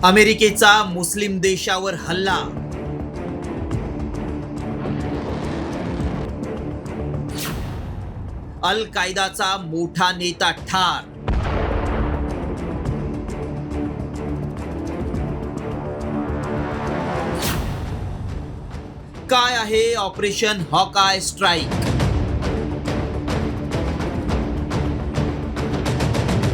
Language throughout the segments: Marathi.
अमेरिकेचा मुस्लिम देशावर हल्ला. अल कायदाचा मोठा नेता ठार. काय आहे ऑपरेशन हॉकाय स्ट्राईक?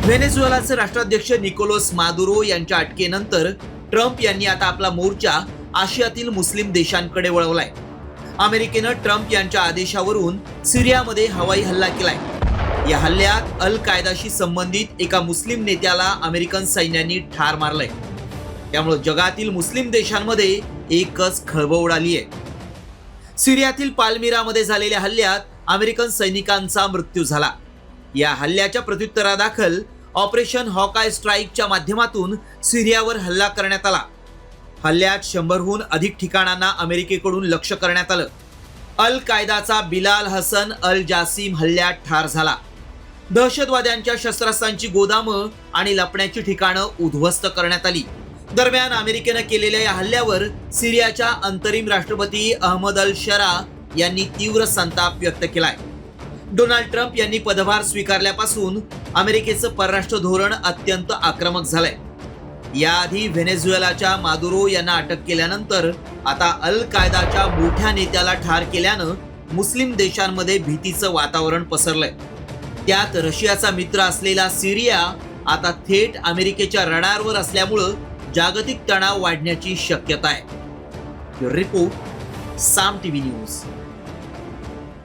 व्हेनेझुएलाचे राष्ट्राध्यक्ष निकोलस मादुरो यांच्या अटकेनंतर ट्रम्प यांनी आता आपला मोर्चा आशियातील मुस्लिम देशांकडे वळवलाय. अमेरिकेनं ट्रम्प यांच्या आदेशावरून सिरियामध्ये हवाई हल्ला केलाय. या हल्ल्यात अल कायदाशी संबंधित एका मुस्लिम नेत्याला अमेरिकन सैन्यांनी ठार मारलंय. त्यामुळे जगातील मुस्लिम देशांमध्ये एकच खळबळ उडाली आहे. सिरियातील पाल्मिरामध्ये झालेल्या हल्ल्यात अमेरिकन सैनिकांचा मृत्यू झाला. या हल्ल्याच्या प्रत्युत्तरादाखल ऑपरेशन हॉकाय स्ट्राईकच्या माध्यमातून सिरियावर हल्ला करण्यात आला. हल्ल्यात 100हून अधिक ठिकाणांना अमेरिकेकडून लक्ष्य करण्यात आलं. अल कायदाचा बिलाल हसन अल जासिम हल्ल्यात ठार झाला. दहशतवाद्यांच्या शस्त्रास्त्रांची गोदामं आणि लपण्याची ठिकाणं उद्ध्वस्त करण्यात आली. दरम्यान अमेरिकेनं केलेल्या या हल्ल्यावर सिरियाच्या अंतरिम राष्ट्रपती अहमद अल शरा यांनी तीव्र संताप व्यक्त केलाय. डोनाल्ड ट्रम्प यांनी पदभार स्वीकारल्यापासून अमेरिकेचं परराष्ट्र धोरण अत्यंत आक्रमक झालंय. याआधी व्हेनेझुएलाच्या मादुरो यांना अटक केल्यानंतर आता अल कायदाच्या मोठ्या नेत्याला ठार केल्यानं मुस्लिम देशांमध्ये भीतीचं वातावरण पसरलंय. त्यात रशियाचा मित्र असलेला सिरिया आता थेट अमेरिकेच्या रडारवर असल्यामुळं जागतिक तणाव वाढण्याची शक्यता आहे. रिपोर्ट साम टीव्ही न्यूज.